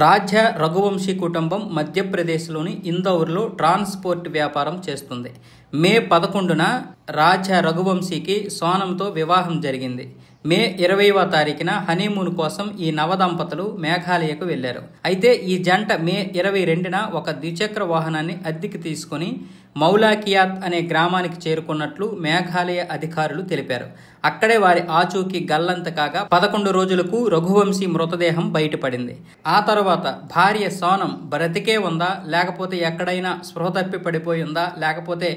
రాజ్య రఘువంశీ కుటుంబం మధ్యప్రదేశ్లోని ఇందౌర్లో ట్రాన్స్పోర్ట్ వ్యాపారం చేస్తుంది. మే 11న రాజ్య రఘువంశీకి సోనంతో వివాహం జరిగింది. మే 20వ తారీఖున హనీమూన్ కోసం ఈ నవదంపతులు మేఘాలయకు వెళ్లారు. అయితే ఈ జంట మే 22న ఒక ద్విచక్ర వాహనాన్ని అద్దెకి తీసుకుని మౌలాకియాత్ అనే గ్రామానికి చేరుకున్నట్లు మేఘాలయ అధికారులు తెలిపారు. అక్కడే వారి ఆచూకీ గల్లంత కాగా 11 రోజులకు రఘువంశీ మృతదేహం బయటపడింది. ఆ తర్వాత భార్య సోనం బ్రతికే ఉందా, లేకపోతే ఎక్కడైనా స్పృహ తప్పి పడిపోయి ఉందా, లేకపోతే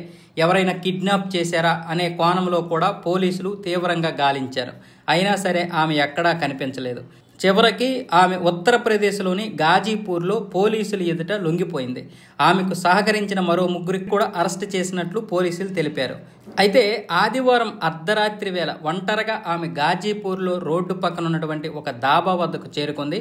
ఎవరైనా కిడ్నాప్ చేశారా అనే కోణంలో కూడా పోలీసులు తీవ్రంగా గాలించారు. అయినా సరే ఆమె ఎక్కడా కనిపించలేదు. చివరికి ఆమె ఉత్తరప్రదేశ్లోని గాజీపూర్లో పోలీసులు ఎదుట లొంగిపోయింది. ఆమెకు సహకరించిన మరో ముగ్గురికి కూడా అరెస్ట్ చేసినట్లు పోలీసులు తెలిపారు. అయితే ఆదివారం అర్ధరాత్రి వేళ ఒంటరిగా ఆమె గాజీపూర్లో రోడ్డు పక్కన ఉన్నటువంటి ఒక దాబా వద్దకు చేరుకుంది.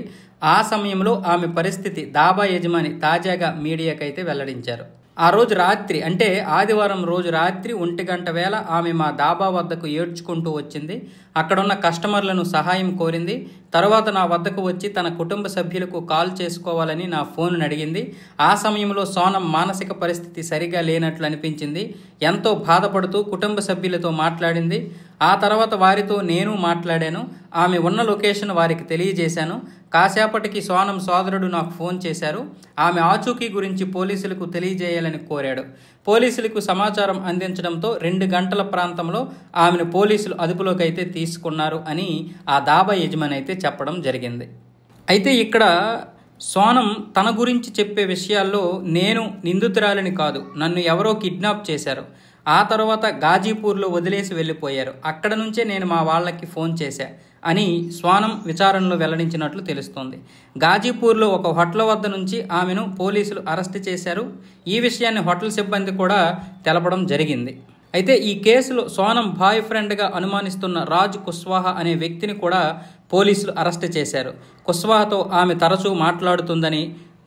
ఆ సమయంలో ఆమె పరిస్థితి దాబా యజమాని తాజాగా మీడియాకైతే వెల్లడించారు. ఆ రోజు రాత్రి అంటే ఆదివారం రోజు రాత్రి 1 గంట వేళ ఆమె మా దాబా వద్దకు ఏడ్చుకుంటూ వచ్చింది. అక్కడున్న కస్టమర్లను సహాయం కోరింది. తర్వాత నా వద్దకు వచ్చి తన కుటుంబ సభ్యులకు కాల్ చేసుకోవాలని నా ఫోన్ను అడిగింది. ఆ సమయంలో సోనం మానసిక పరిస్థితి సరిగా లేనట్లు అనిపించింది. ఎంతో బాధపడుతూ కుటుంబ సభ్యులతో మాట్లాడింది. ఆ తర్వాత వారితో నేను మాట్లాడాను. ఆమె ఉన్న లొకేషన్ వారికి తెలియజేశాను. కాసేపటికి సోనం సోదరుడు నాకు ఫోన్ చేశారు. ఆమె ఆచూకీ గురించి పోలీసులకు తెలియజేయాలని కోరాడు. పోలీసులకు సమాచారం అందించడంతో 2 గంటల ప్రాంతంలో ఆమెను పోలీసులు అదుపులోకి అయితే తీసుకున్నారు అని ఆ దాబా యజమాని అయితే చెప్పడం జరిగింది. అయితే ఇక్కడ సోనం తన గురించి చెప్పే విషయాల్లో నేను నిందితురాలని కాదు, నన్ను ఎవరో కిడ్నాప్ చేశారు, ఆ తర్వాత గాజీపూర్లో వదిలేసి వెళ్ళిపోయారు, అక్కడ నుంచే నేను మా వాళ్ళకి ఫోన్ చేశా అని సోనం విచారణలో వెల్లడించినట్లు తెలుస్తోంది. గాజీపూర్లో ఒక హోటల్ వద్ద నుంచి ఆమెను పోలీసులు అరెస్ట్ చేశారు. ఈ విషయాన్ని హోటల్ సిబ్బంది కూడా తెలపడం జరిగింది. అయితే ఈ కేసులో సోనం బాయ్ ఫ్రెండ్గా అనుమానిస్తున్న రాజ్ కుష్వాహా అనే వ్యక్తిని కూడా పోలీసులు అరెస్ట్ చేశారు. కుష్వాహాతో ఆమె తరచూ మాట్లాడుతుందని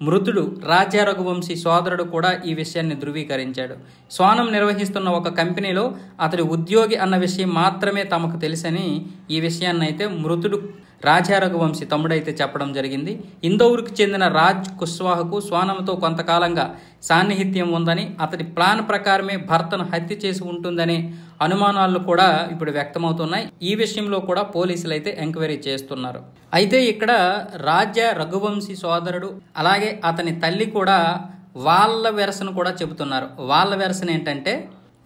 మృతుడు రాజ్య రఘువంశీ సోదరుడు కూడా ఈ విషయాన్ని ధృవీకరించాడు. సోనం నిర్వహిస్తున్న ఒక కంపెనీలో అతడి ఉద్యోగి అన్న విషయం మాత్రమే తమకు తెలుసని ఈ విషయాన్ని అయితే మృతుడు రాజ్య రఘువంశీ తమ్ముడైతే చెప్పడం జరిగింది. ఇందౌర్కు చెందిన రాజ్ కుష్వాహాకు సోనంతో కొంతకాలంగా సాన్నిహిత్యం ఉందని, అతడి ప్లాన్ ప్రకారమే భర్తను హత్య చేసి ఉంటుందనే అనుమానాలు కూడా ఇప్పుడు వ్యక్తమవుతున్నాయి. ఈ విషయంలో కూడా పోలీసులు అయితే ఎంక్వైరీ చేస్తున్నారు. అయితే ఇక్కడ రాజ్య రఘువంశీ సోదరుడు అలాగే అతని తల్లి కూడా వాళ్ళ వెర్షన్ కూడా చెబుతున్నారు. వాళ్ళ వెర్షన్ ఏంటంటే,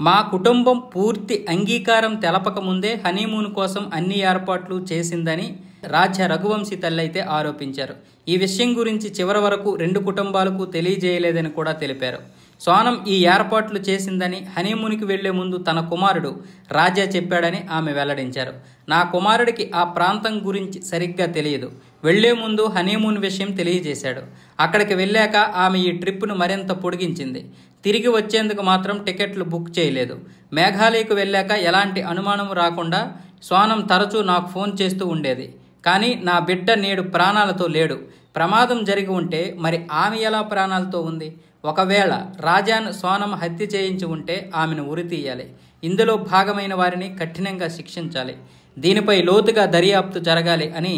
మా కుటుంబం పూర్తి అంగీకారం తెలపక ముందే హనీమూన్ కోసం అన్ని ఏర్పాట్లు చేసిందని రాజ్య రఘువంశీ తల్లి అయితే ఆరోపించారు. ఈ విషయం గురించి చివరి వరకు 2 కుటుంబాలకు తెలియజేయలేదని కూడా తెలిపారు. సోనం ఈ ఏర్పాట్లు చేసిందని హనీమూన్కి వెళ్లే ముందు తన కుమారుడు రాజా చెప్పాడని ఆమె వెల్లడించారు. నా కుమారుడికి ఆ ప్రాంతం గురించి సరిగ్గా తెలియదు, వెళ్లే ముందు హనీమూన్ విషయం తెలియజేశాడు. అక్కడికి వెళ్ళాక ఆమె ఈ ట్రిప్ను మరింత పొడిగించింది. తిరిగి వచ్చేందుకు మాత్రం టికెట్లు బుక్ చేయలేదు. మేఘాలయకు వెళ్ళాక ఎలాంటి అనుమానం రాకుండా సోనం తరచూ నాకు ఫోన్ చేస్తూ ఉండేది. కానీ నా బిడ్డ నేడు ప్రాణాలతో లేడు. ప్రమాదం జరిగి ఉంటే మరి ఆమె ఎలా ప్రాణాలతో ఉంది? ఒకవేళ రాజాను సోనం హత్య చేయించి ఉంటే ఆమెను ఉరితీయాలి. ఇందులో భాగమైన వారిని కఠినంగా శిక్షించాలి. దీనిపై లోతుగా దర్యాప్తు జరగాలి అని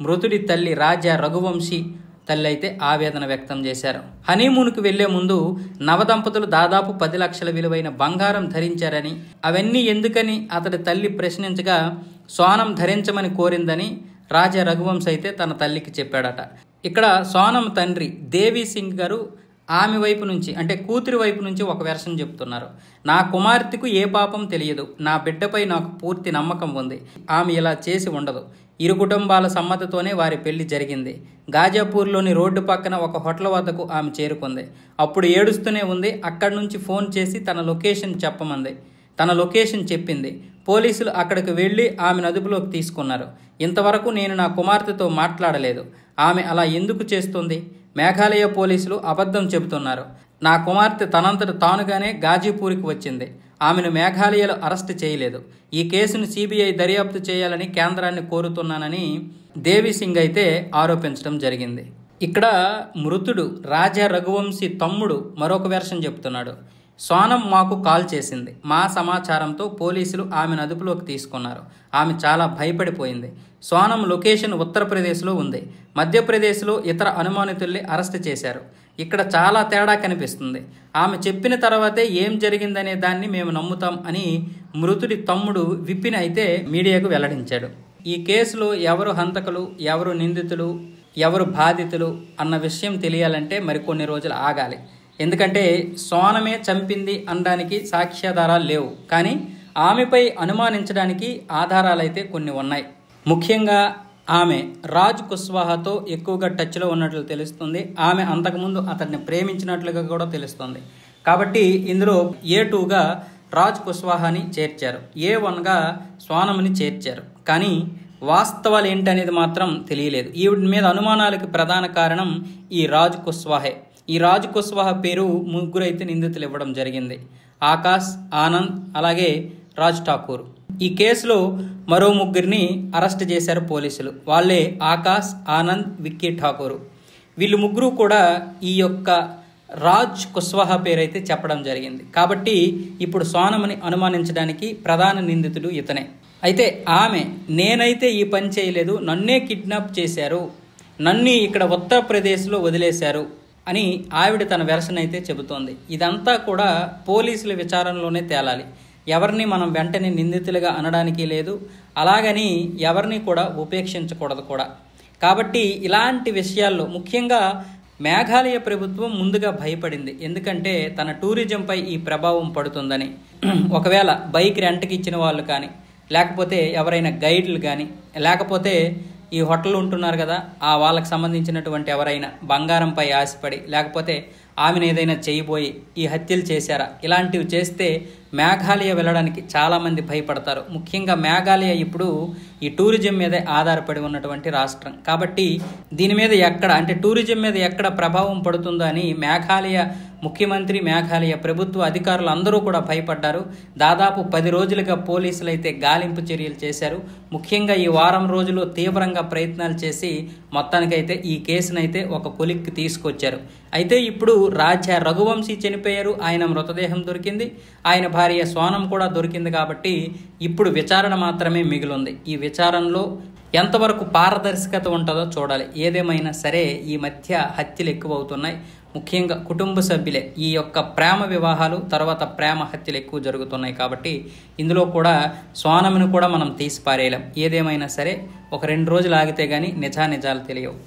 మృతుడి తల్లి రాజ్య రఘువంశీ తల్లి అయితే ఆవేదన వ్యక్తం చేశారు. హనీమూన్కు వెళ్లే ముందు నవదంపతులు దాదాపు 10 లక్షల విలువైన బంగారం ధరించారని, అవన్నీ ఎందుకని అతడి తల్లి ప్రశ్నించగా సోనం ధరించమని కోరిందని రాజా రఘువంశీ అయితే తన తల్లికి చెప్పాడట. ఇక్కడ సోనం తండ్రి దేవి సింగ్ గారు ఆమె వైపు నుంచి అంటే కూతురి వైపు నుంచి ఒక వెర్షన్ చెప్తున్నారు. నా కుమార్తెకు ఏ పాపం తెలియదు, నా బిడ్డపై నాకు పూర్తి నమ్మకం ఉంది, ఆమె ఇలా చేసి ఉండదు. ఇరు కుటుంబాల సమ్మతితోనే వారి పెళ్లి జరిగింది. గాజాపూర్లోని రోడ్డు పక్కన ఒక హోటల్ వద్దకు ఆమె చేరుకుంది. అప్పుడు ఏడుస్తూనే ఉంది. అక్కడి నుంచి ఫోన్ చేసి తన లొకేషన్ చెప్పమంది. తన లొకేషన్ చెప్పింది. పోలీసులు అక్కడికి వెళ్లి ఆమెను అదుపులోకి తీసుకున్నారు. ఇంతవరకు నేను నా కుమార్తెతో మాట్లాడలేదు. ఆమె అలా ఎందుకు చేస్తుంది? మేఘాలయ పోలీసులు అబద్ధం చెబుతున్నారు. నా కుమార్తె తనంతట తానుగానే గాజీపూర్కి వచ్చింది. ఆమెను మేఘాలయలో అరెస్ట్ చేయలేదు. ఈ కేసును సిబిఐ దర్యాప్తు చేయాలని కేంద్రాన్ని కోరుతున్నానని దేవి సింగ్ అయితే ఆరోపించడం జరిగింది. ఇక్కడ మృతుడు రాజా రఘువంశీ తమ్ముడు మరొక వెర్షన్ చెప్తున్నాడు. సోనం మాకు కాల్ చేసింది. మా సమాచారంతో పోలీసులు ఆమెను అదుపులోకి తీసుకున్నారు. ఆమె చాలా భయపడిపోయింది. సోనం లొకేషన్ ఉత్తరప్రదేశ్లో ఉంది. మధ్యప్రదేశ్లో ఇతర అనుమానితుల్ని అరెస్ట్ చేశారు. ఇక్కడ చాలా తేడా కనిపిస్తుంది. ఆమె చెప్పిన తర్వాతే ఏం జరిగిందనే దాన్ని మేము నమ్ముతాం అని మృతుడి తమ్ముడు విపిన్ అయితే మీడియాకు వెల్లడించాడు. ఈ కేసులో ఎవరు హంతకులు, ఎవరు నిందితులు, ఎవరు బాధితులు అన్న విషయం తెలియాలంటే మరికొన్ని రోజులు ఆగాలి. ఎందుకంటే సోనమే చంపింది అనడానికి సాక్ష్యాధారాలు లేవు, కానీ ఆమెపై అనుమానించడానికి ఆధారాలైతే కొన్ని ఉన్నాయి. ముఖ్యంగా ఆమె రాజ్ కుష్వాహాతో ఎక్కువగా టచ్లో ఉన్నట్లు తెలుస్తుంది. ఆమె అంతకుముందు అతన్ని ప్రేమించినట్లుగా కూడా తెలుస్తుంది. కాబట్టి ఇందులో A2గా రాజ్ కుష్వాహాని చేర్చారు, A1గా సోనంని చేర్చారు. కానీ వాస్తవాలు ఏంటనేది మాత్రం తెలియలేదు. ఈవిడ మీద అనుమానాలకు ప్రధాన కారణం ఈ రాజ్ కుష్వాహే. ఈ రాజ్ కుష్వాహా పేరు ముగ్గురైతే నిందితులు ఇవ్వడం జరిగింది. ఆకాష్, ఆనంద్, అలాగే రాజ్ ఠాకూర్. ఈ కేసులో మరో ముగ్గురిని అరెస్ట్ చేశారు పోలీసులు. వాళ్ళే ఆకాష్, ఆనంద్, విక్కీ ఠాకూర్. వీళ్ళు ముగ్గురు కూడా ఈ యొక్క రాజ్ కుష్వాహా పేరైతే చెప్పడం జరిగింది. కాబట్టి ఇప్పుడు సోనమ్ని అనుమానించడానికి ప్రధాన నిందితుడు ఇతనే. అయితే ఆమె నేనైతే ఈ పని చేయలేదు, నన్నే కిడ్నాప్ చేశారు, నన్ను ఇక్కడ ఉత్తరప్రదేశ్లో వదిలేశారు అని ఆవిడ తన వెర్షన్ అయితే చెబుతోంది. ఇదంతా కూడా పోలీసుల విచారణలోనే తేలాలి. ఎవరిని మనం వెంటనే నిందితులుగా అనడానికి లేదు, అలాగని ఎవరిని కూడా ఉపేక్షించకూడదు కూడా. కాబట్టి ఇలాంటి విషయాల్లో ముఖ్యంగా మేఘాలయ ప్రభుత్వం ముందుగా భయపడింది. ఎందుకంటే తన టూరిజంపై ఈ ప్రభావం పడుతుందని. ఒకవేళ బైక్ రెంట్కి ఇచ్చిన వాళ్ళు కానీ, లేకపోతే ఎవరైనా గైడ్లు కానీ, లేకపోతే ఈ హోటల్ ఉంటున్నారు కదా ఆ వాళ్ళకి సంబంధించినటువంటి ఎవరైనా బంగారంపై ఆశపడి, లేకపోతే ఆమెను ఏదైనా చేయబోయి ఈ హత్యలు చేశారా, ఇలాంటివి చేస్తే మేఘాలయ వెళ్ళడానికి చాలామంది భయపడతారు. ముఖ్యంగా మేఘాలయ ఇప్పుడు ఈ టూరిజం మీదే ఆధారపడి ఉన్నటువంటి రాష్ట్రం. కాబట్టి దీని మీద ఎక్కడ అంటే టూరిజం మీద ఎక్కడ ప్రభావం పడుతుందో అని మేఘాలయ ముఖ్యమంత్రి, మేఘాలయ ప్రభుత్వ అధికారులు అందరూ కూడా భయపడ్డారు. దాదాపు 10 రోజులుగా పోలీసులు అయితే గాలింపు చర్యలు చేశారు. ముఖ్యంగా ఈ వారం రోజులు తీవ్రంగా ప్రయత్నాలు చేసి మొత్తానికైతే ఈ కేసునైతే ఒక కొలిక్కి తీసుకొచ్చారు. అయితే ఇప్పుడు రాజా రఘువంశీ చనిపోయారు, ఆయన మృతదేహం దొరికింది, ఆయన భార్య సోనం కూడా దొరికింది. కాబట్టి ఇప్పుడు విచారణ మాత్రమే మిగిలింది. ఈ విచారణలో ఎంతవరకు పారదర్శకత ఉంటుందో చూడాలి. ఏదేమైనా సరే ఈ మధ్య హత్యలు ఎక్కువ అవుతున్నాయి. ముఖ్యంగా కుటుంబ సభ్యులే ఈ యొక్క ప్రేమ వివాహాలు, తర్వాత ప్రేమ హత్యలు ఎక్కువ జరుగుతున్నాయి. కాబట్టి ఇందులో కూడా సోనమ్ని కూడా మనం తీసి పారేయలేం. ఏదేమైనా సరే ఒక 2 రోజులు ఆగితే కానీ నిజానిజాలు తెలియవు.